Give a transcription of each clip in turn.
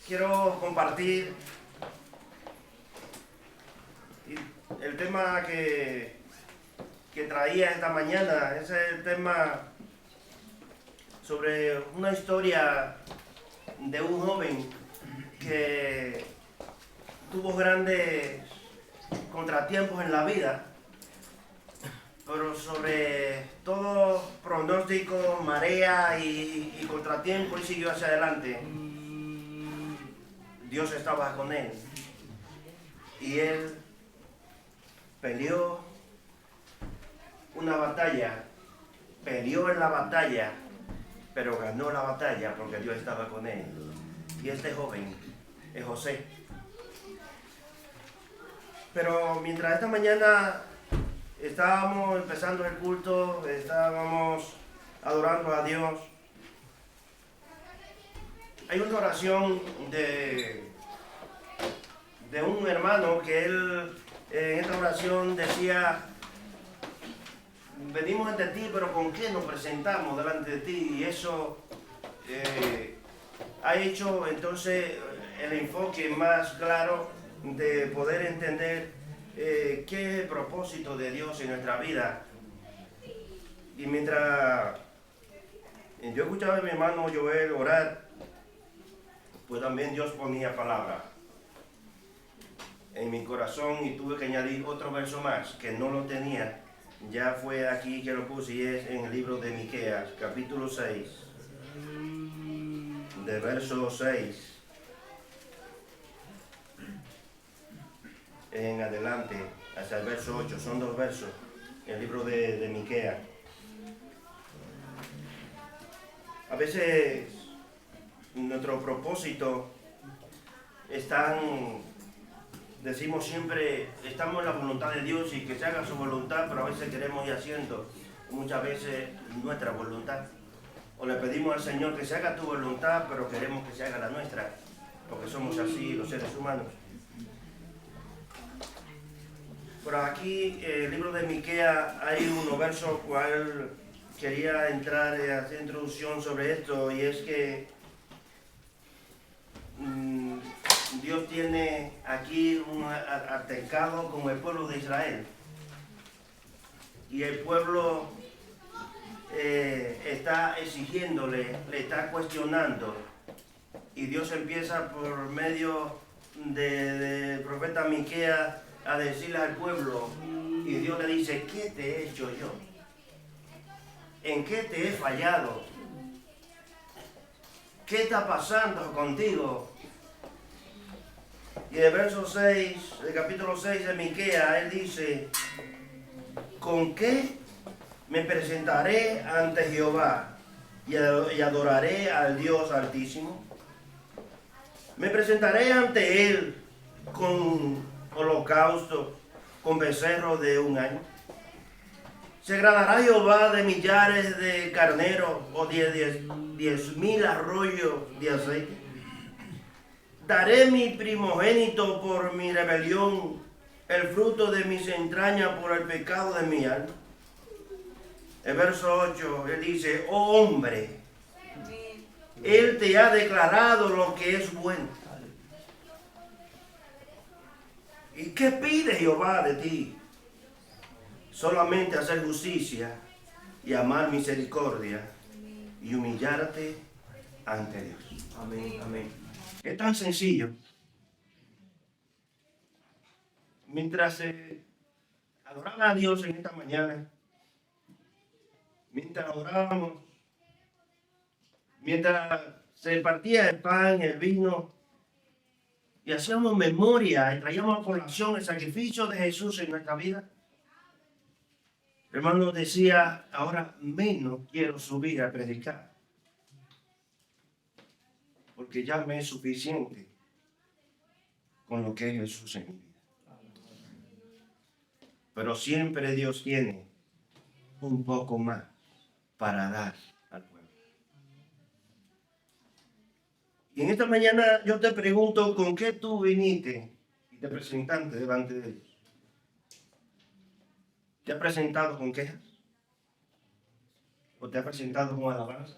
Quiero compartir el tema que traía esta mañana. Ese es el tema sobre una historia de un joven que tuvo grandes contratiempos en la vida, pero sobre todo pronóstico, marea y contratiempo, y siguió hacia adelante. Dios estaba con él y él peleó una batalla, peleó en la batalla, pero ganó la batalla porque Dios estaba con él. Y este joven es José. Pero mientras esta mañana estábamos empezando el culto, estábamos adorando a Dios, hay una oración de un hermano que él en esta oración decía: venimos ante ti, pero ¿con qué nos presentamos delante de ti? Y eso ha hecho entonces el enfoque más claro de poder entender qué es el propósito de Dios en nuestra vida. Y mientras yo escuchaba a mi hermano Joel orar, pues también Dios ponía palabra en mi corazón y tuve que añadir otro verso más que no lo tenía. Ya fue aquí que lo puse y es en el libro de Miqueas, capítulo 6, de verso 6 en adelante hasta el verso 8. Son dos versos en el libro de Miqueas. A veces nuestro propósito decimos siempre, estamos en la voluntad de Dios y que se haga su voluntad, pero a veces queremos ir haciendo muchas veces nuestra voluntad. O le pedimos al Señor que se haga tu voluntad, pero queremos que se haga la nuestra, porque somos así los seres humanos. Pero aquí, en el libro de Miqueas, hay unos versos cual quería entrar y hacer introducción sobre esto, y es que Dios tiene aquí un altercado con el pueblo de Israel. Y el pueblo está exigiéndole, le está cuestionando. Y Dios empieza por medio del profeta Miqueas a decirle al pueblo. Y Dios le dice: ¿qué te he hecho yo? ¿En qué te he fallado? ¿Qué está pasando contigo? Y el verso 6, el capítulo 6 de Miqueas, él dice: ¿con qué me presentaré ante Jehová y adoraré al Dios Altísimo? Me presentaré ante él con holocausto, con becerro de un año. ¿Se agradará Jehová de millares de carneros o 10,000 arroyos de aceite? Daré mi primogénito por mi rebelión, el fruto de mis entrañas por el pecado de mi alma. El verso 8, él dice: oh hombre, él te ha declarado lo que es bueno. ¿Y qué pide Jehová de ti? Solamente hacer justicia y amar misericordia y humillarte ante Dios. Amén, amén. Es tan sencillo. Mientras adoraba a Dios en esta mañana, mientras adorábamos, mientras se partía el pan, el vino, y hacíamos memoria y traíamos a colación el sacrificio de Jesús en nuestra vida, el hermano decía: ahora menos quiero subir a predicar, porque ya me es suficiente con lo que es Jesús en mi vida. Pero siempre Dios tiene un poco más para dar al pueblo. Y en esta mañana yo te pregunto, ¿con qué tú viniste y te presentaste delante de Dios? ¿Te has presentado con quejas? ¿O te has presentado con alabanza?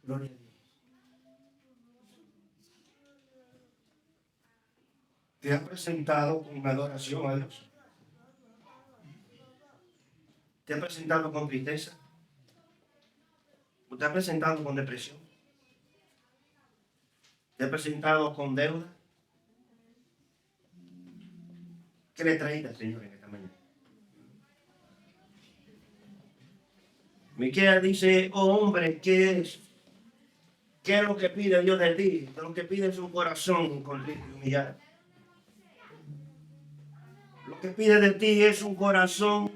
Gloria a Dios. ¿Te has presentado con adoración a Dios? ¿Te has presentado con tristeza? ¿O te has presentado con depresión? ¿Te has presentado con deuda? ¿Qué le traíste al Señor en esta mañana? Miqueas dice, oh hombre, ¿qué es? ¿Qué es lo que pide Dios de ti? Lo que pide es un corazón contrito y humillado. Lo que pide de ti es un corazón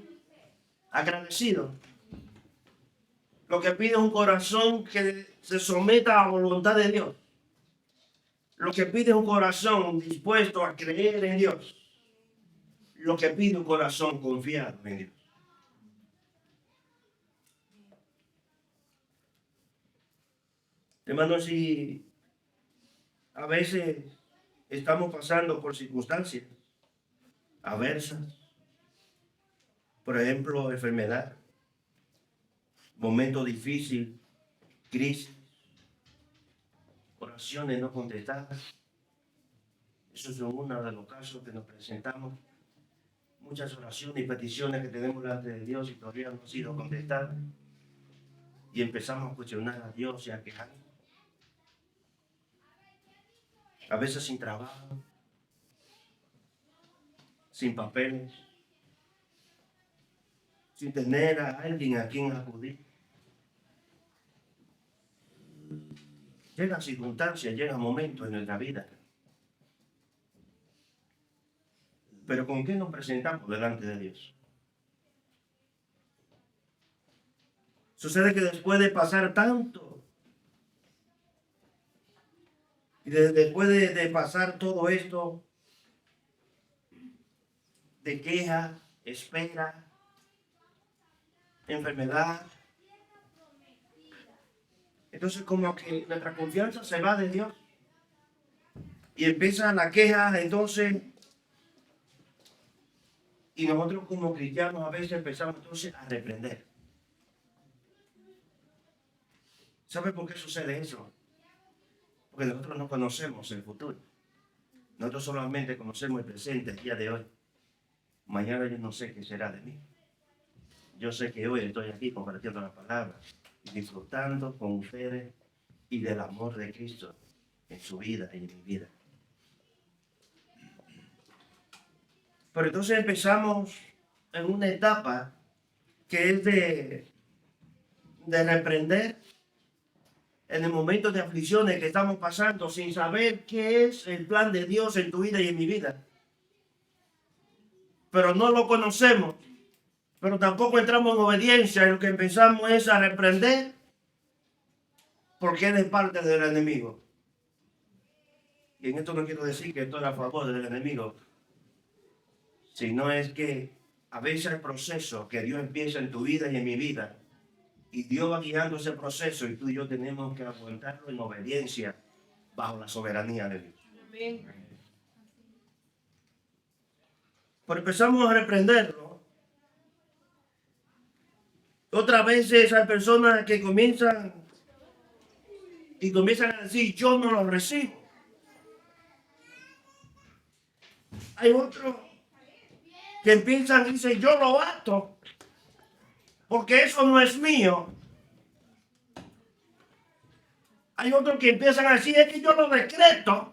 agradecido. Lo que pide es un corazón que se someta a la voluntad de Dios. Lo que pide es un corazón dispuesto a creer en Dios. Lo que pide un corazón confiado en Dios. Hermanos, si a veces estamos pasando por circunstancias adversas, por ejemplo, enfermedad, momento difícil, crisis, oraciones no contestadas. Eso es uno de los casos que nos presentamos. Muchas oraciones y peticiones que tenemos delante de Dios y todavía no han sido contestadas. Y empezamos a cuestionar a Dios y a quejarnos. A veces sin trabajo, sin papeles, sin tener a alguien a quien acudir. Llegan circunstancias, llegan momentos en nuestra vida. Pero ¿con qué nos presentamos delante de Dios? Sucede que después de pasar tanto, y después de pasar todo esto, de queja, espera, enfermedad, entonces como que nuestra confianza se va de Dios. Y empieza la queja, entonces, y nosotros como cristianos a veces empezamos entonces a reprender. ¿Sabe por qué sucede eso? Porque nosotros no conocemos el futuro. Nosotros solamente conocemos el presente, el día de hoy. Mañana yo no sé qué será de mí. Yo sé que hoy estoy aquí compartiendo la palabra y disfrutando con ustedes y del amor de Cristo en su vida y en mi vida. Pero entonces empezamos en una etapa que es de reprender en el momento de aflicciones que estamos pasando sin saber qué es el plan de Dios en tu vida y en mi vida. Pero no lo conocemos, pero tampoco entramos en obediencia y lo que empezamos es a reprender porque es de parte del enemigo. Y en esto no quiero decir que estoy a favor del enemigo, sino es que a veces el proceso que Dios empieza en tu vida y en mi vida, y Dios va guiando ese proceso y tú y yo tenemos que aguantarlo en obediencia bajo la soberanía de Dios. Amén. Pero empezamos a reprenderlo. Otras veces hay personas que comienzan a decir, yo no lo recibo. Hay otros que empiezan y dicen, yo lo ato, porque eso no es mío. Hay otros que empiezan a decir, es que yo lo decreto.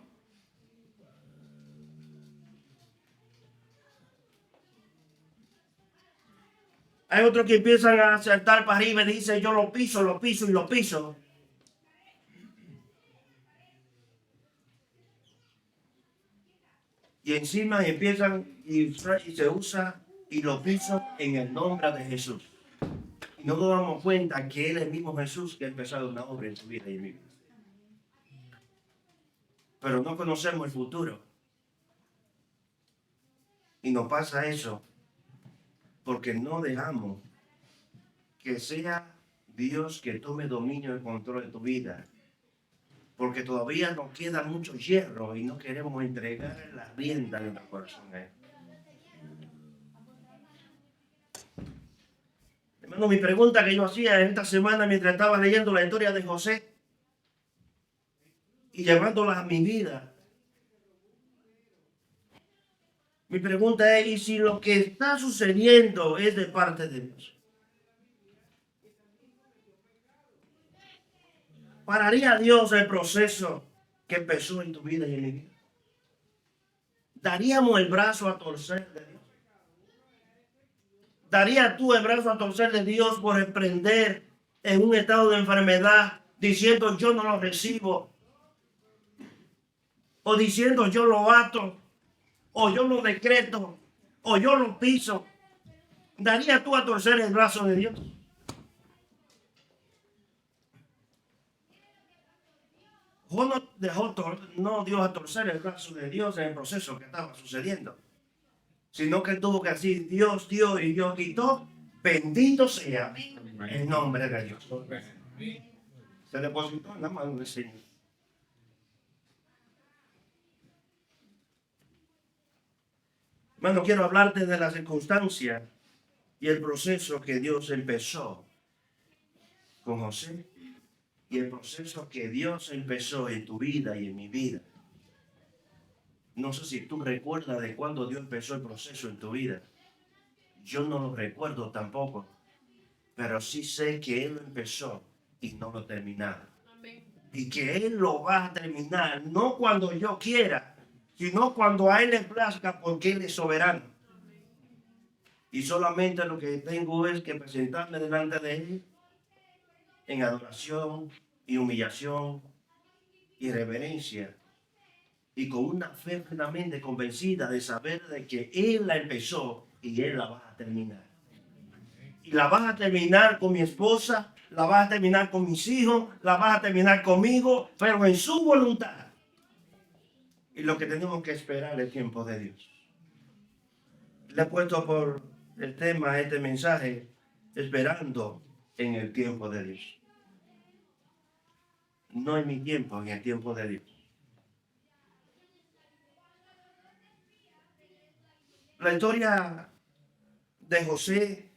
Hay otros que empiezan a saltar para arriba y dicen, yo lo piso y lo piso. Y encima empiezan y se usa y lo piso en el nombre de Jesús. Y no nos damos cuenta que Él es el mismo Jesús que ha empezado una obra en su vida y en mi vida. Pero no conocemos el futuro. Y nos pasa eso porque no dejamos que sea Dios que tome dominio y control de tu vida porque todavía nos queda mucho hierro y no queremos entregar la rienda de nuestro corazón a Él. Hermano, mi pregunta que yo hacía esta semana mientras estaba leyendo la historia de José y llevándola a mi vida. Mi pregunta es, ¿y si lo que está sucediendo es de parte de Dios? ¿Pararía Dios el proceso que empezó en tu vida y en mi vida? ¿Daríamos el brazo a torcer de Dios? ¿Darías tú el brazo a torcer de Dios por emprender en un estado de enfermedad diciendo yo no lo recibo? O diciendo yo lo ato, o yo lo decreto, o yo lo piso. ¿Darías tú a torcer el brazo de Dios? No dio a torcer el brazo de Dios en el proceso que estaba sucediendo, sino que él tuvo que decir, Dios dio y Dios quitó, bendito sea el nombre de Dios. Se depositó en la mano del Señor. Hermano, quiero hablarte de la circunstancia y el proceso que Dios empezó con José y el proceso que Dios empezó en tu vida y en mi vida. No sé si tú recuerdas de cuándo Dios empezó el proceso en tu vida. Yo no lo recuerdo tampoco, pero sí sé que Él lo empezó y no lo terminaba. Y que Él lo va a terminar, no cuando yo quiera, sino cuando a Él le plazca, porque Él es soberano. Y solamente lo que tengo es que presentarme delante de Él en adoración y humillación y reverencia, y con una fe plenamente convencida de saber de que Él la empezó y Él la va a terminar. Y la vas a terminar con mi esposa, la vas a terminar con mis hijos, la vas a terminar conmigo, pero en su voluntad. Y lo que tenemos que esperar es el tiempo de Dios. Le he puesto por el tema este mensaje, esperando en el tiempo de Dios. No en mi tiempo, en el tiempo de Dios. La historia de José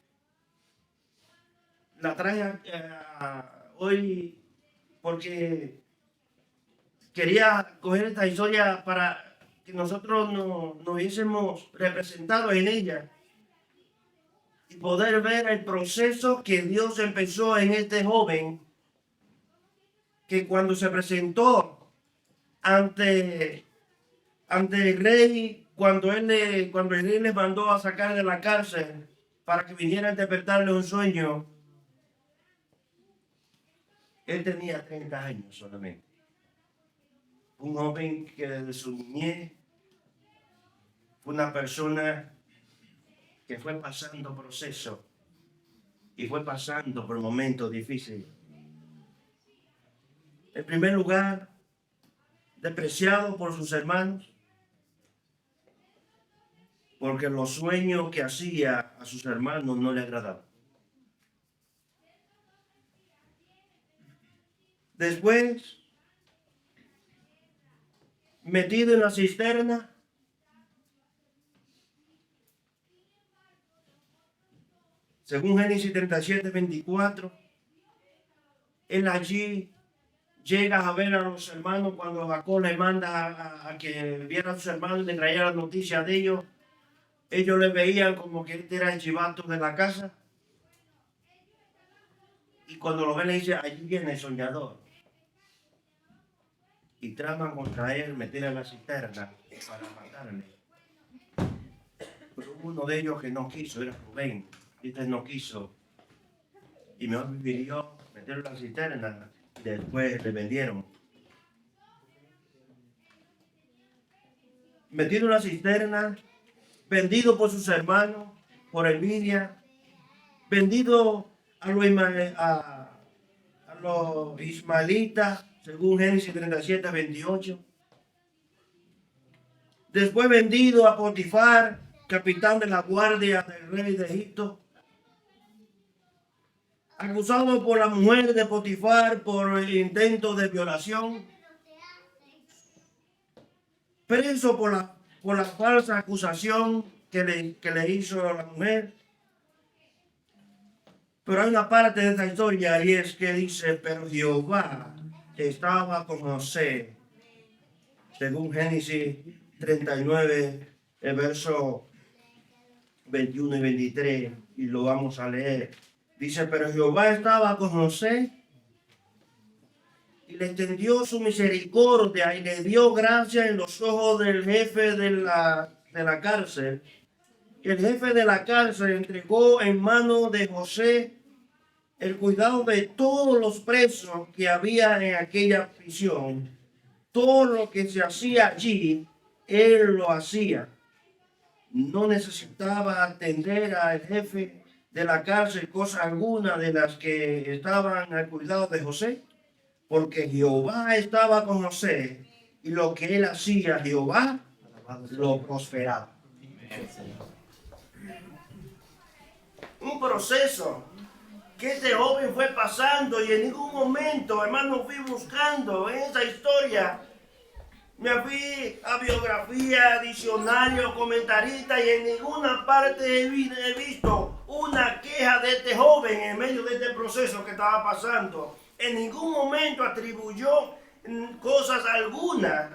la traje hoy porque quería coger esta historia para que nosotros nos hubiésemos representado en ella y poder ver el proceso que Dios empezó en este joven, que cuando se presentó ante el rey, cuando el rey les mandó a sacar de la cárcel para que vinieran a interpretarle un sueño, él tenía 30 años solamente. Un joven que desde su niñez fue una persona que fue pasando procesos y fue pasando por momentos difíciles. En primer lugar, despreciado por sus hermanos, porque los sueños que hacía a sus hermanos no le agradaban. Después, metido en la cisterna, según Génesis 37:24, él allí llega a ver a los hermanos cuando Jacob le manda a que viera a sus hermanos, le traía la noticia de ellos. Ellos le veían como que él era el chivato de la casa. Y cuando lo ven le dice, allí viene el soñador. Y traman contra él, meterle a la cisterna para matarle. Pero uno de ellos que no quiso, era Rubén. Este no quiso. Y mejor prefirió meterlo en la cisterna. Y después le vendieron. Metido en la cisterna, vendido por sus hermanos, por envidia, vendido a los ismaelitas, según Génesis 37:28. Después vendido a Potifar, capitán de la guardia del rey de Egipto. Acusado por la mujer de Potifar por el intento de violación. preso por la falsa acusación que le hizo la mujer. Pero hay una parte de esta historia y es que dice, pero Jehová estaba con José, según Génesis 39, el verso 21 y 23, y lo vamos a leer. Dice, pero Jehová estaba con José y le extendió su misericordia y le dio gracia en los ojos del jefe de la cárcel. Y el jefe de la cárcel entregó en manos de José el cuidado de todos los presos que había en aquella prisión. Todo lo que se hacía allí, él lo hacía. No necesitaba atender al jefe de la cárcel cosa alguna de las que estaban al cuidado de José, porque Jehová estaba con José y lo que él hacía, Jehová lo prosperaba. Un proceso que este joven fue pasando y en ningún momento, hermano, fui buscando en esa historia. Me fui a biografía, diccionario, comentarista y en ninguna parte he visto una queja de este joven en medio de este proceso que estaba pasando. En ningún momento atribuyó cosas algunas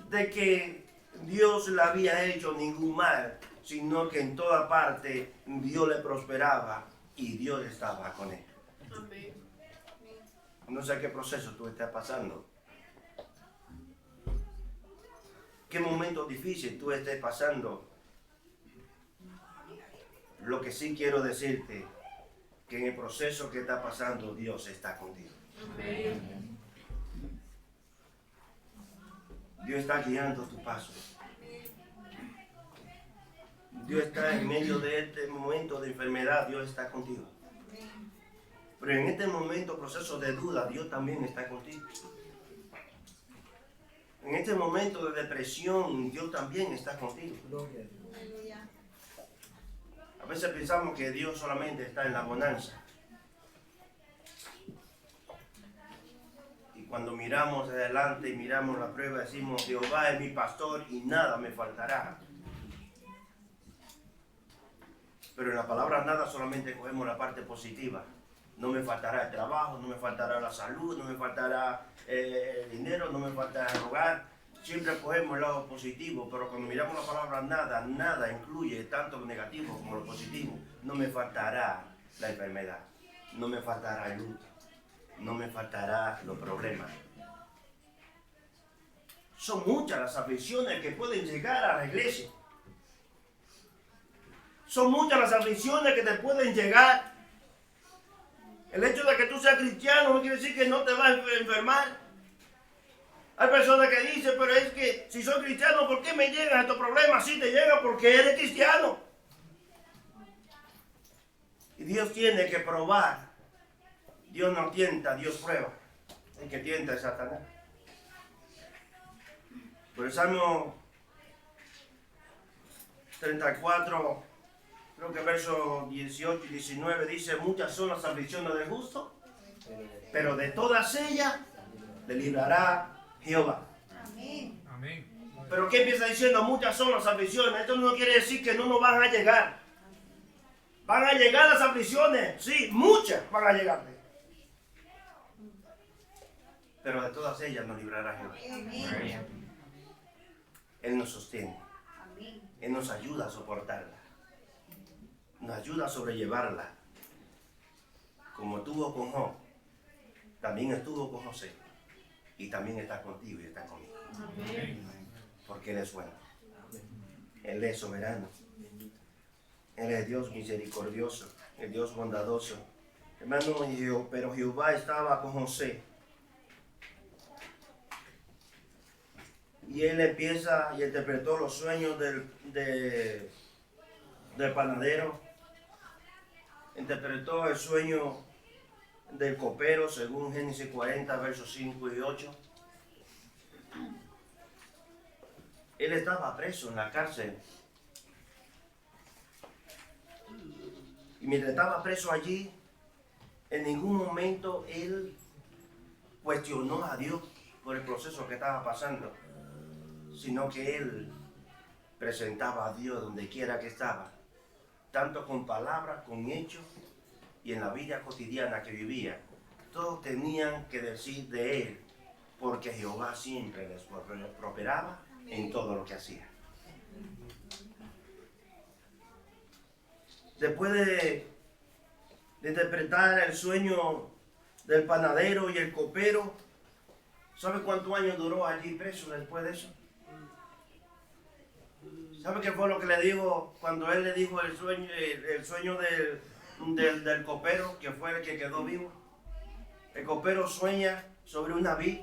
de que Dios le había hecho ningún mal, sino que en toda parte Dios le prosperaba y Dios estaba con él. Amén. No sé qué proceso tú estás pasando. ¿Qué momento difícil tú estés pasando? Lo que sí quiero decirte, que en el proceso que está pasando, Dios está contigo. Amén. Dios está guiando tu paso. Dios está en medio de este momento de enfermedad, Dios está contigo. Pero en este momento, proceso de duda, Dios también está contigo. En este momento de depresión, Dios también está contigo. A veces pensamos que Dios solamente está en la bonanza. Y cuando miramos adelante y miramos la prueba, decimos, Jehová es mi pastor y nada me faltará. Pero en la palabra nada solamente cogemos la parte positiva. No me faltará el trabajo, no me faltará la salud, no me faltará el dinero, no me faltará el hogar. Siempre cogemos el lado positivo, pero cuando miramos la palabra nada, nada incluye tanto lo negativo como lo positivo. No me faltará la enfermedad, no me faltará el luto, no me faltará los problemas. Son muchas las aflicciones que pueden llegar a la iglesia. Son muchas las aflicciones que te pueden llegar. El hecho de que tú seas cristiano no quiere decir que no te vas a enfermar. Hay personas que dicen, pero es que si soy cristiano, ¿por qué me llegan estos problemas? Sí te llegan porque eres cristiano. Y Dios tiene que probar. Dios no tienta, Dios prueba. El que tienta es Satanás. Por el Salmo 34, creo que versos 18 y 19 dice, muchas son las aflicciones del justo, pero de todas ellas le librará Jehová. Amén. Amén. Pero ¿qué empieza diciendo? Muchas son las aflicciones. Esto no quiere decir que no nos van a llegar. Van a llegar las aflicciones. Sí, muchas van a llegar. Pero de todas ellas nos librará Jehová. Amén. Él nos sostiene. Él nos ayuda a soportarla. Nos ayuda a sobrellevarla. Como estuvo con Job, también estuvo con José. Y también está contigo y está conmigo. Amén. Porque Él es bueno. Él es soberano. Él es Dios misericordioso. El Dios bondadoso. Hermano, pero Jehová estaba con José. Y él empieza y interpretó los sueños del panadero. Interpretó el sueño del copero, según Génesis 40, versos 5 y 8. Él estaba preso en la cárcel. Y mientras estaba preso allí, en ningún momento él cuestionó a Dios. por el proceso que estaba pasando, sino que él presentaba a Dios donde quiera que estaba, tanto con palabras, con hechos y en la vida cotidiana que vivía. Todos tenían que decir de él, porque Jehová siempre les prosperaba en todo lo que hacía. Después de interpretar el sueño del panadero y el copero, ¿sabe cuántos años duró allí preso después de eso? ¿Sabe qué fue lo que le dijo cuando él le dijo el sueño del copero, que fue el que quedó vivo? El copero sueña sobre una vid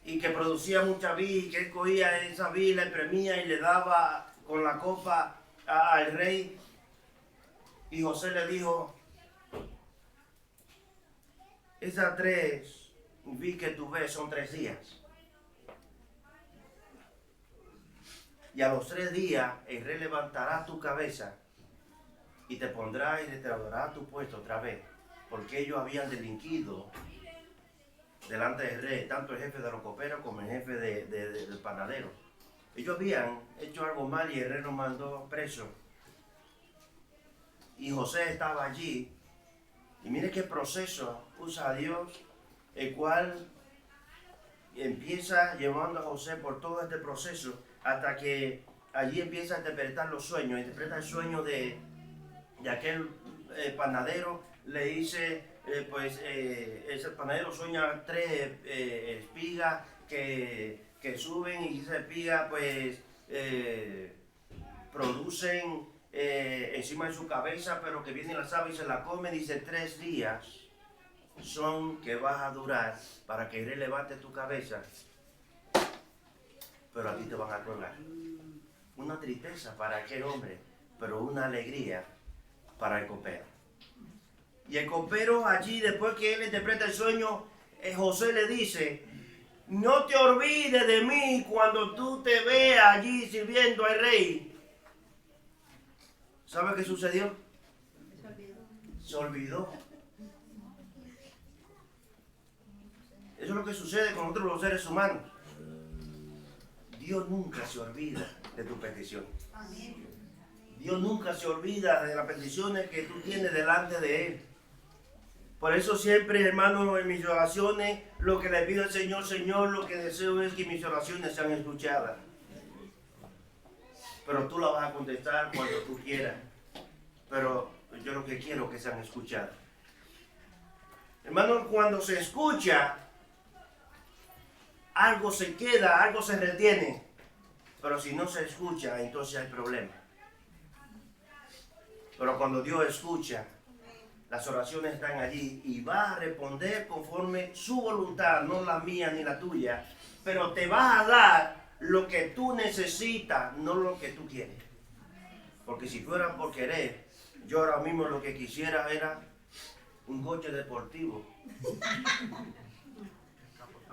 y que producía mucha vid, y que él cogía esa vid, la espremía y le daba con la copa al rey. Y José le dijo: esas 3 vid que tú ves son 3 días. Y a los 3 días el rey levantará tu cabeza y te pondrá y restaurará tu puesto otra vez. Porque ellos habían delinquido delante del rey, tanto el jefe de los coperos como el jefe del panadero. Ellos habían hecho algo mal y el rey los mandó presos. Y José estaba allí. Y mire qué proceso usa a Dios, el cual empieza llevando a José por todo este proceso hasta que allí empieza a interpretar los sueños. Interpreta el sueño de aquel panadero. Le dice, ese panadero sueña 3 espigas que suben, y esas espigas pues producen encima de su cabeza, pero que vienen las aves y se la comen. Dice: 3 días son que vas a durar para que él levante tu cabeza, pero a ti te van a colgar. Una tristeza para aquel hombre, pero una alegría para el copero. Y el copero allí, después que él interpreta el sueño, José le dice: no te olvides de mí cuando tú te veas allí sirviendo al rey. ¿Sabe qué sucedió? Se olvidó. Eso es lo que sucede con nosotros los seres humanos. Dios nunca se olvida de tus peticiones. Dios nunca se olvida de las peticiones que tú tienes delante de Él. Por eso siempre, hermano, en mis oraciones, lo que le pido al Señor, Señor, lo que deseo es que mis oraciones sean escuchadas. Pero tú la vas a contestar cuando tú quieras. Pero yo lo que quiero es que sean escuchadas. Hermano, cuando se escucha, algo se queda, algo se retiene. Pero si no se escucha, entonces hay problema. Pero cuando Dios escucha, las oraciones están allí y va a responder conforme su voluntad, no la mía ni la tuya. Pero te va a dar lo que tú necesitas, no lo que tú quieres. Porque si fuera por querer, yo ahora mismo lo que quisiera era un coche deportivo.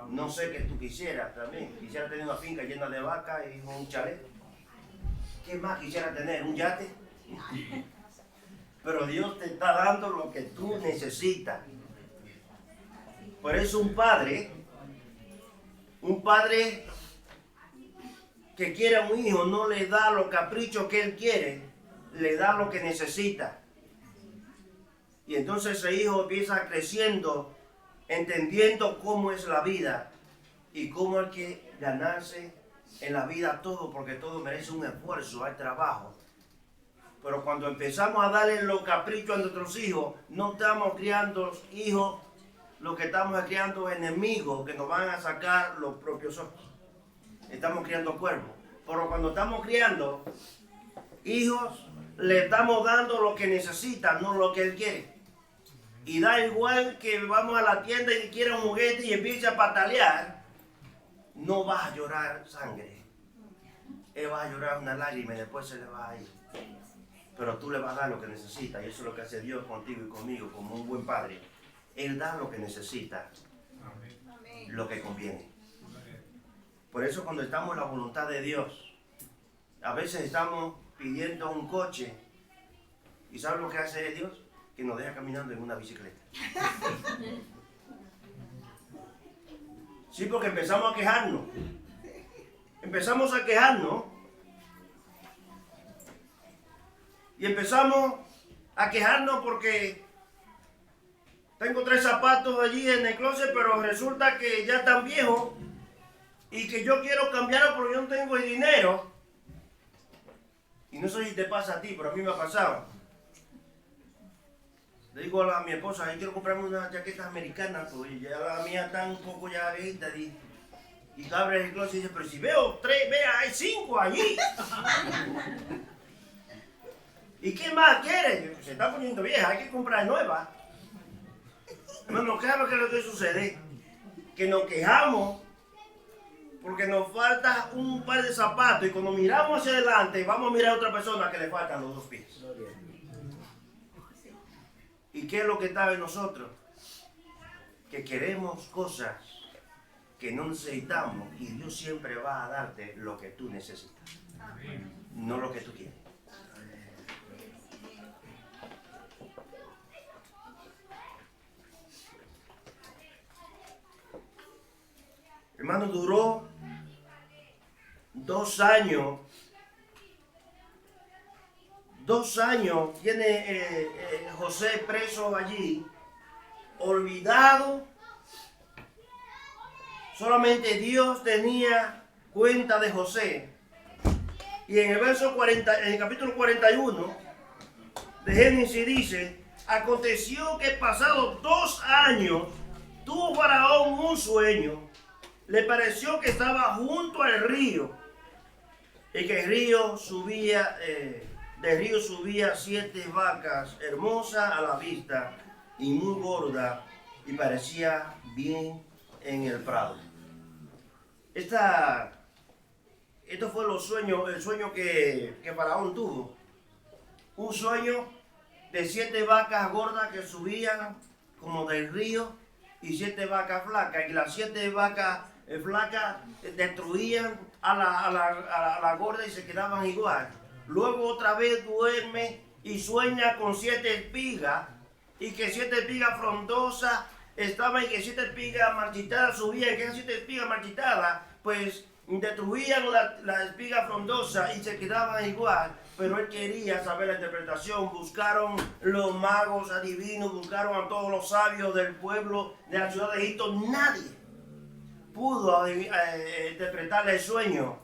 No sé qué tú quisieras también. Quisiera tener una finca llena de vacas y un chalet. ¿Qué más quisiera tener? ¿Un yate? Pero Dios te está dando lo que tú necesitas. Por eso un padre que quiere a un hijo no le da los caprichos que él quiere, le da lo que necesita. Y entonces ese hijo empieza creciendo, entendiendo cómo es la vida y cómo hay que ganarse en la vida todo, porque todo merece un esfuerzo, hay trabajo. Pero cuando empezamos a darle los caprichos a nuestros hijos, no estamos criando hijos, lo que estamos es criando enemigos que nos van a sacar los propios ojos. Estamos criando cuervos. Pero cuando estamos criando hijos, le estamos dando lo que necesita, no lo que él quiere. Y da igual que vamos a la tienda y quiera un juguete y empiece a patalear, no vas a llorar sangre. Él va a llorar una lágrima y después se le va a ir. Pero tú le vas a dar lo que necesita, y eso es lo que hace Dios contigo y conmigo como un buen padre. Él da lo que necesita, lo que conviene. Por eso cuando estamos en la voluntad de Dios, a veces estamos pidiendo un coche, y ¿sabes lo que hace Dios? Que nos deja caminando en una bicicleta. Sí, porque empezamos a quejarnos. Empezamos a quejarnos. Y empezamos a quejarnos porque tengo 3 zapatos allí en el closet, pero resulta que ya están viejos y que yo quiero cambiarlos porque yo no tengo el dinero. Y no sé si te pasa a ti, pero a mí me ha pasado. Le digo a mi esposa, yo quiero comprarme unas chaquetas americanas, pues ya la mía está un poco ya viejita. Y abre el closet y dice, pero si veo 3, vea, hay 5 allí. ¿Y qué más quiere? Se está poniendo vieja, hay que comprar nueva. Hermano, ¿qué es lo que sucede? Que nos quejamos porque nos falta un par de zapatos y cuando miramos hacia adelante vamos a mirar a otra persona que le faltan los 2 pies. ¿Y qué es lo que está en nosotros? Que queremos cosas que no necesitamos y Dios siempre va a darte lo que tú necesitas, no lo que tú quieres. Hermano, duró 2 años. 2 años tiene José preso allí, olvidado. Solamente Dios tenía cuenta de José. Y en el verso 40, en el capítulo 41 de Génesis dice, aconteció que pasados 2 años tuvo Faraón un sueño. Le pareció que estaba junto al río y que el río subía, del río subía 7 vacas hermosas a la vista y muy gordas y parecía bien en el prado. Esto fue el sueño que Faraón tuvo. Un sueño de 7 vacas gordas que subían como del río y 7 vacas flacas. Y las 7 vacas flacas destruían a la gorda y se quedaban igual. Luego otra vez duerme y sueña con 7 espigas y que 7 espigas frondosas estaban y que 7 espigas marchitadas subían, que esas 7 espigas marchitadas pues destruían la espiga frondosa y se quedaban igual, pero él quería saber la interpretación. Buscaron los magos adivinos, buscaron a todos los sabios del pueblo de la ciudad de Egipto, nadie pudo interpretar el sueño.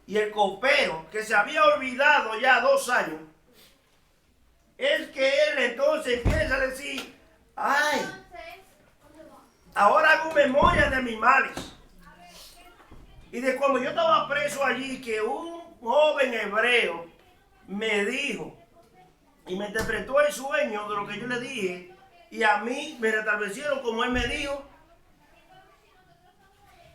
Y el copero, que se había olvidado ya 2 años, es que él entonces empieza a decir, ay, ahora hago memoria de mis males. Y de cuando yo estaba preso allí, que un joven hebreo me dijo y me interpretó el sueño de lo que yo le dije, y a mí me restablecieron como él me dijo,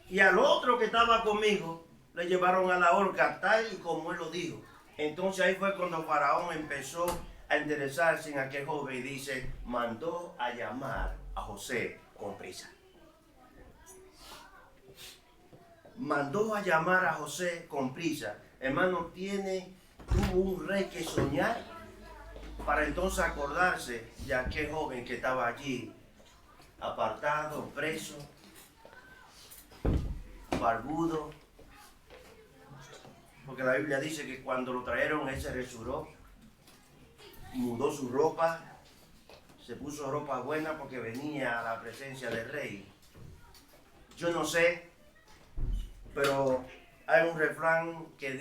y al otro que estaba conmigo le llevaron a la horca tal y como él lo dijo. Entonces ahí fue cuando Faraón empezó a interesarse en aquel joven y dice, mandó a llamar a José con prisa. Mandó a llamar a José con prisa. Hermano, tuvo un rey que soñar para entonces acordarse de aquel joven que estaba allí, apartado, preso, barbudo. Porque la Biblia dice que cuando lo trajeron, él se resuró, mudó su ropa, se puso ropa buena porque venía a la presencia del rey. Yo no sé, pero hay un refrán que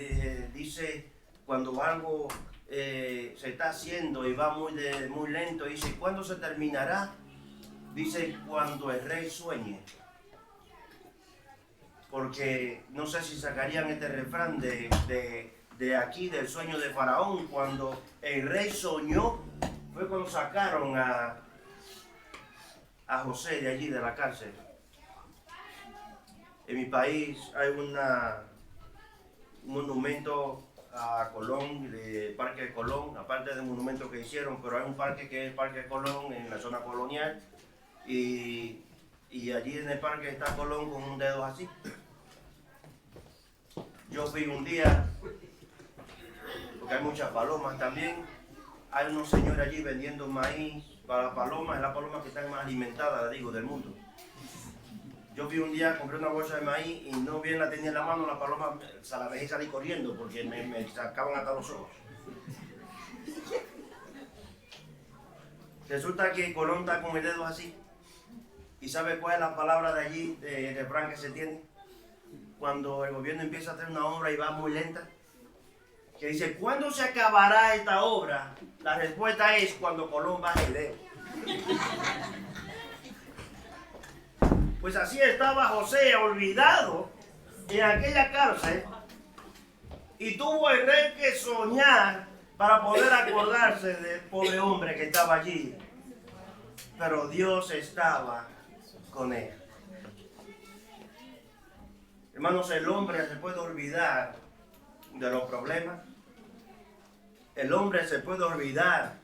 dice, cuando algo se está haciendo y va muy lento, dice, ¿cuándo se terminará? Dice, cuando el rey sueñe. Porque no sé si sacarían este refrán de aquí, del sueño de Faraón. Cuando el rey soñó, fue cuando sacaron a José de allí, de la cárcel. En mi país hay un monumento a Colón, de Parque de Colón, aparte del monumento que hicieron, pero hay un parque que es el Parque de Colón en la zona colonial, y allí en el parque está Colón con un dedo así. Yo fui un día, porque hay muchas palomas también, hay unos señores allí vendiendo maíz, para las palomas, es la paloma que está más alimentada, digo, del mundo. Yo vi un día, compré una bolsa de maíz y no bien la tenía en la mano, la paloma se la dejé salir corriendo porque me sacaban hasta los ojos. Resulta que Colón está con el dedo así. ¿Y sabe cuál es la palabra de allí, de refrán que se tiene? Cuando el gobierno empieza a hacer una obra y va muy lenta, que dice, ¿cuándo se acabará esta obra? La respuesta es cuando Colón baje el dedo. Pues así estaba José olvidado en aquella cárcel y tuvo el rey que soñar para poder acordarse del pobre hombre que estaba allí. Pero Dios estaba con él. Hermanos, el hombre se puede olvidar de los problemas. El hombre se puede olvidar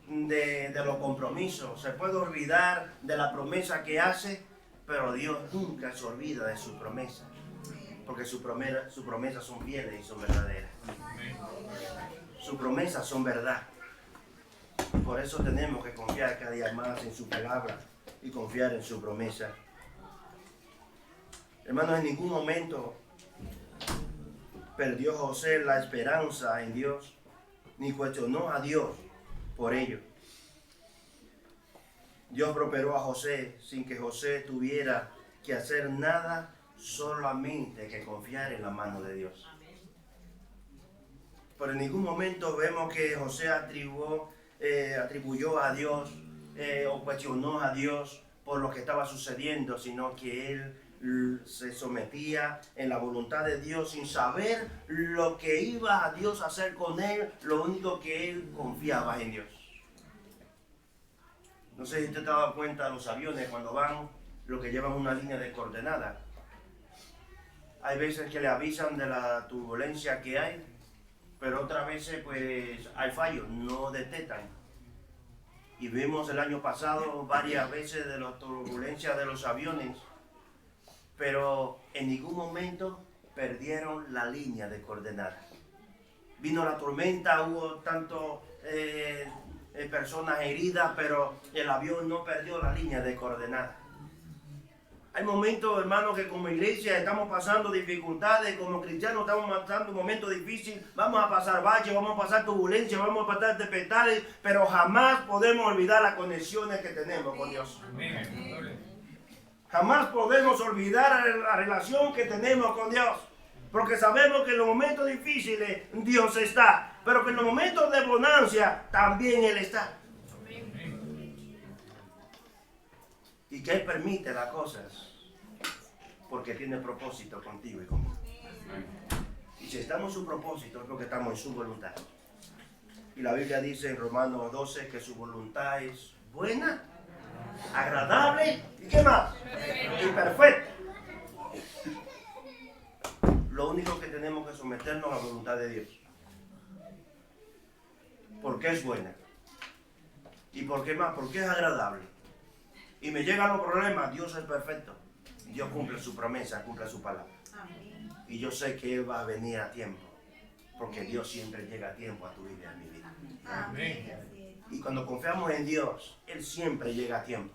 de los compromisos. Se puede olvidar de la promesa que hace. Pero Dios nunca se olvida de sus promesas. Porque sus promesas son fieles y son verdaderas. Sus promesas son verdad. Por eso tenemos que confiar cada día más en su palabra y confiar en su promesa. Hermanos, en ningún momento perdió José la esperanza en Dios, ni cuestionó a Dios por ello. Dios prosperó a José sin que José tuviera que hacer nada, solamente que confiar en la mano de Dios. Pero en ningún momento vemos que José atribuyó a Dios o cuestionó a Dios por lo que estaba sucediendo, sino que él se sometía en la voluntad de Dios sin saber lo que iba a Dios a hacer con él. Lo único que él confiaba en Dios. No sé si usted te ha dado cuenta, los aviones cuando van, lo que llevan una línea de coordenadas. Hay veces que le avisan de la turbulencia que hay, pero otras veces pues hay fallos, no detectan. Y vimos el año pasado varias veces de la turbulencia de los aviones, pero en ningún momento perdieron la línea de coordenadas. Vino la tormenta, hubo tanto personas heridas, pero el avión no perdió la línea de coordenadas. Hay momentos, hermanos, que como iglesia estamos pasando dificultades, como cristianos estamos pasando un momento difícil, vamos a pasar baches, vamos a pasar turbulencia, vamos a pasar tempestades, pero jamás podemos olvidar las conexiones que tenemos con Dios. Jamás podemos olvidar la relación que tenemos con Dios, porque sabemos que en los momentos difíciles Dios está, pero que en los momentos de bonanza también Él está. Y que Él permite las cosas porque tiene propósito contigo y conmigo. Y si estamos en su propósito es porque estamos en su voluntad. Y la Biblia dice en Romanos 12 que su voluntad es buena, agradable y ¿qué más? Y perfecta. Lo único que tenemos que someternos a la voluntad de Dios. Porque es buena. ¿Y por qué más? Porque es agradable. Y me llegan los problemas, Dios es perfecto. Dios cumple su promesa, cumple su palabra. Y yo sé que Él va a venir a tiempo. Porque Dios siempre llega a tiempo a tu vida y a mi vida. Amén. Y cuando confiamos en Dios, Él siempre llega a tiempo.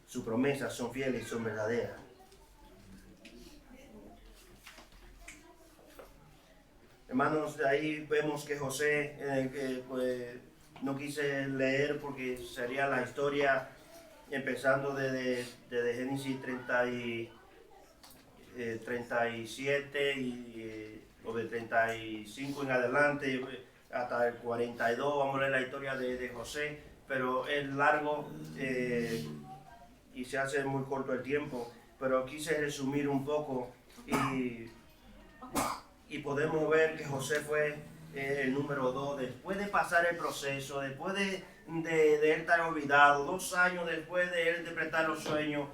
Sus promesas son fieles y son verdaderas. Hermanos, de ahí vemos que José, no quise leer porque sería la historia empezando desde Génesis 37 o de 35 en adelante hasta el 42. Vamos a leer la historia de José, pero es largo y se hace muy corto el tiempo, pero quise resumir un poco y podemos ver que José fue el número 2, después de pasar el proceso, después de él estar olvidado, 2 años después de él interpretar los sueños.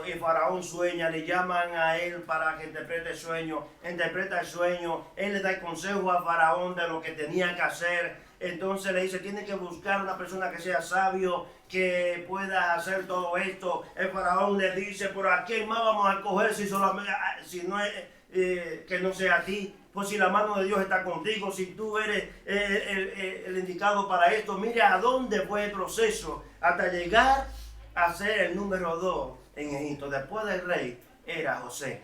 El faraón sueña, le llaman a él para que interprete el sueño, interpreta el sueño, él le da el consejo a faraón de lo que tenía que hacer. Entonces le dice, tiene que buscar una persona que sea sabio, que pueda hacer todo esto. El faraón le dice, ¿por a quién más vamos a escoger si que no sea a ti. Pues si la mano de Dios está contigo, si tú eres el indicado para esto, mira a dónde fue el proceso hasta llegar a ser el número 2 en Egipto. Después del rey era José,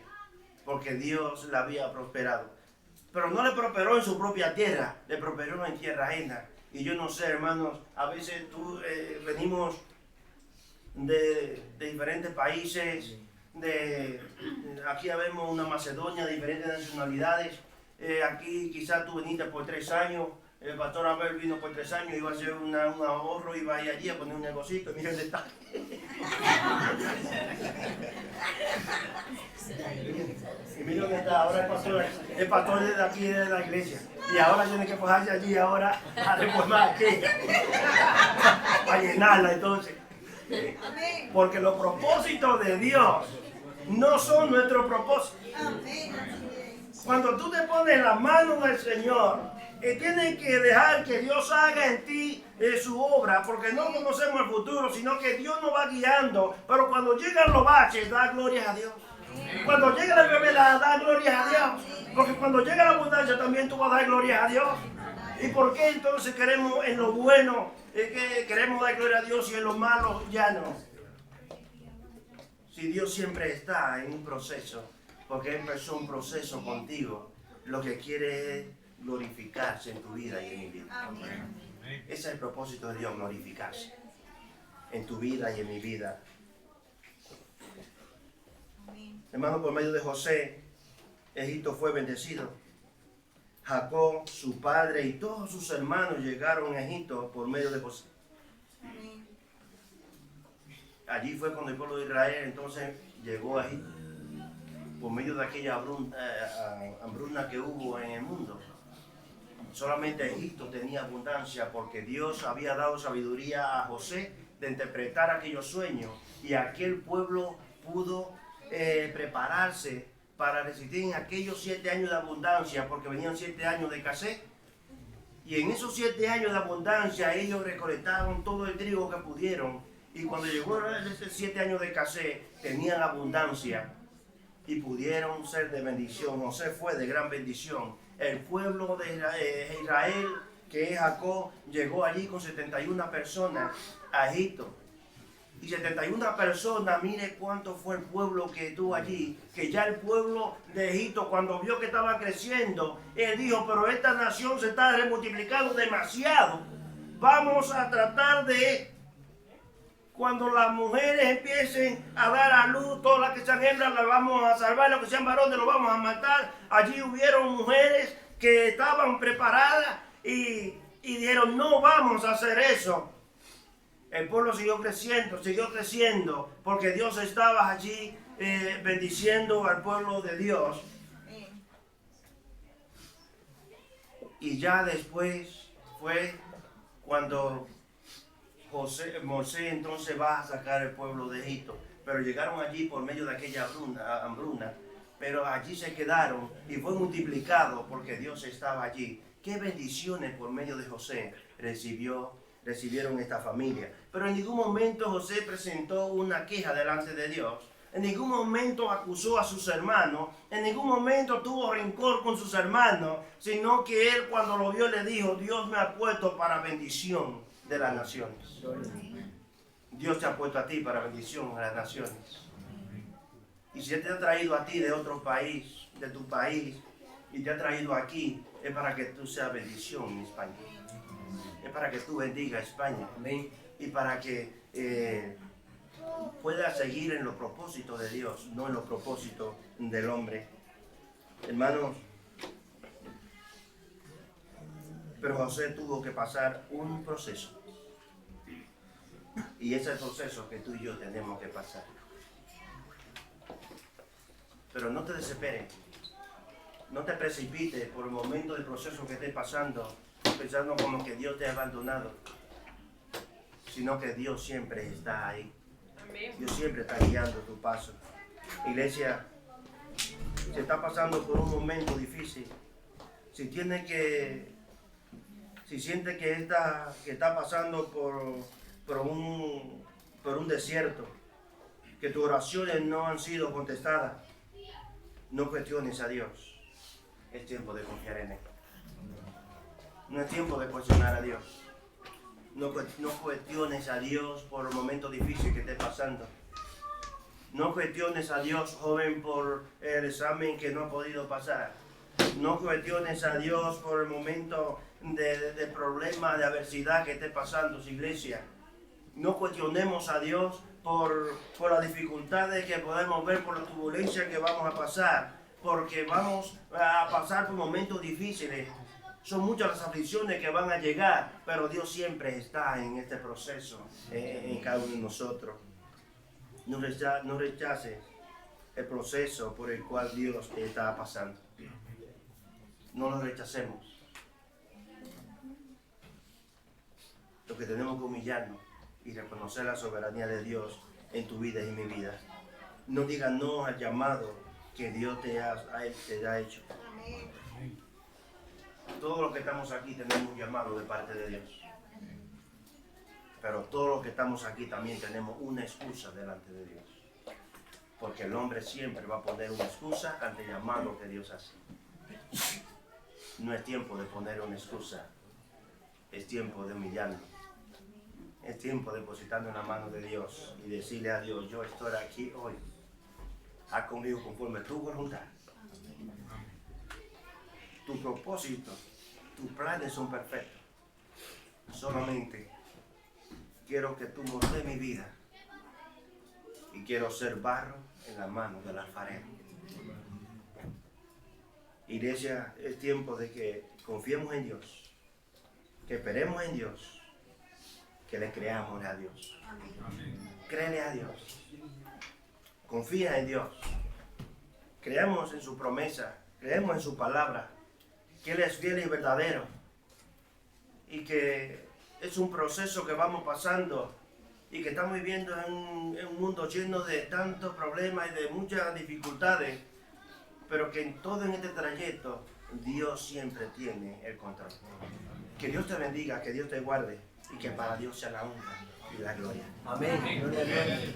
porque Dios le había prosperado. Pero no le prosperó en su propia tierra, le prosperó en tierra ajena. Y yo no sé, hermanos, a veces venimos de diferentes países, aquí vemos una Macedonia de diferentes nacionalidades. Aquí quizás tú viniste por 3 años, el pastor Abel vino por 3 años, iba a hacer un ahorro, iba a ir allí a poner un negocito, y mira dónde está. Y mira dónde está, ahora el pastor de aquí de la iglesia. Y ahora tiene que pasarse allí ahora a reformar aquí. Para llenarla entonces. Porque los propósitos de Dios no son nuestros propósitos. Cuando tú te pones la mano del Señor, tienes que dejar que Dios haga en ti su obra, porque no conocemos el futuro, sino que Dios nos va guiando. Pero cuando llegan los baches, da gloria a Dios. Cuando llega la enfermedad, da gloria a Dios. Porque cuando llega la abundancia, también tú vas a dar gloria a Dios. ¿Y por qué entonces queremos en lo bueno, queremos dar gloria a Dios y en lo malo ya no? Si Dios siempre está en un proceso, porque empezó un proceso contigo, lo que quiere es glorificarse en tu vida y en mi vida. Ese es el propósito de Dios, glorificarse en tu vida y en mi vida. Hermano, por medio de José, Egipto fue bendecido. Jacob, su padre y todos sus hermanos llegaron a Egipto por medio de José. Allí fue cuando el pueblo de Israel entonces llegó a Egipto, por medio de aquella hambruna que hubo en el mundo. Solamente Egipto tenía abundancia porque Dios había dado sabiduría a José de interpretar aquellos sueños, y aquel pueblo pudo prepararse para resistir en aquellos 7 años de abundancia, porque venían 7 años de escasez. Y en esos 7 años de abundancia ellos recolectaron todo el trigo que pudieron, y cuando llegó esos 7 años de escasez tenían abundancia y pudieron ser de bendición. José fue de gran bendición. El pueblo de Israel, que es Jacob, llegó allí con 71 personas a Egipto. Y 71 personas, mire cuánto fue el pueblo que estuvo allí, que ya el pueblo de Egipto, cuando vio que estaba creciendo, él dijo, pero esta nación se está remultiplicando demasiado. Vamos a tratar de, cuando las mujeres empiecen a dar a luz, todas las que sean hembras las vamos a salvar, los que sean varones los vamos a matar. Allí hubieron mujeres que estaban preparadas y dijeron, no vamos a hacer eso. El pueblo siguió creciendo, porque Dios estaba allí bendiciendo al pueblo de Dios. Y ya después fue cuando Moisés entonces va a sacar el pueblo de Egipto. Pero llegaron allí por medio de aquella hambruna, pero allí se quedaron y fue multiplicado porque Dios estaba allí. Qué bendiciones por medio de José recibieron esta familia. Pero en ningún momento José presentó una queja delante de Dios. En ningún momento acusó a sus hermanos. En ningún momento tuvo rencor con sus hermanos. Sino que él, cuando lo vio, le dijo, Dios me ha puesto para bendición de las naciones. Dios te ha puesto a ti para bendición de las naciones. Y si Él te ha traído a ti de otro país, de tu país, y te ha traído aquí, es para que tú seas bendición en España. Es para que tú bendigas a España. Amén. Y para que puedas seguir en los propósitos de Dios, no en los propósitos del hombre. Hermanos, pero José tuvo que pasar un proceso. Y ese es el proceso que tú y yo tenemos que pasar. Pero no te desesperes. No te precipites por el momento del proceso que estés pasando, pensando como que Dios te ha abandonado, sino que Dios siempre está ahí. Dios siempre está guiando tu paso. Iglesia, si está pasando por un momento difícil, si siente que está pasando por un desierto, que tus oraciones no han sido contestadas, No cuestiones a Dios. Es tiempo de confiar en Él. No es tiempo de cuestionar a Dios. No cuestiones a Dios por el momento difícil que esté pasando. No cuestiones a Dios, joven, por el examen que no ha podido pasar. No cuestiones a Dios por el momento de problema, de adversidad que esté pasando su iglesia. No cuestionemos a Dios por las dificultades que podemos ver, por la turbulencia que vamos a pasar, porque vamos a pasar por momentos difíciles. Son muchas las aflicciones que van a llegar, pero Dios siempre está en este proceso, en cada uno de nosotros. No rechaces el proceso por el cual Dios está pasando. No lo rechacemos. Lo que tenemos que humillarnos y reconocer la soberanía de Dios en tu vida y en mi vida. No digas no al llamado que Dios te ha hecho. Todos los que estamos aquí tenemos un llamado de parte de Dios. Pero todos los que estamos aquí también tenemos una excusa delante de Dios. Porque el hombre siempre va a poner una excusa ante el llamado que Dios hace. No es tiempo de poner una excusa. Es tiempo de humillarnos. Es tiempo de depositarnos en la mano de Dios y decirle a Dios, yo estoy aquí hoy. Haz conmigo conforme tu voluntad. Tu propósito, tus planes son perfectos. Solamente quiero que tú moldees mi vida. Y quiero ser barro en las manos del alfarero. Iglesia, es tiempo de que confiemos en Dios. Que esperemos en Dios. Que le creamos a Dios. Créele a Dios. Confía en Dios. Creemos en su promesa. Creemos en su palabra. Que Él es fiel y verdadero. Y que es un proceso que vamos pasando. Y que estamos viviendo en un mundo lleno de tantos problemas y de muchas dificultades. Pero que en todo en este trayecto, Dios siempre tiene el control. Que Dios te bendiga, que Dios te guarde. Y que para Dios sea la honra y la gloria. Amén. Gloria a Dios.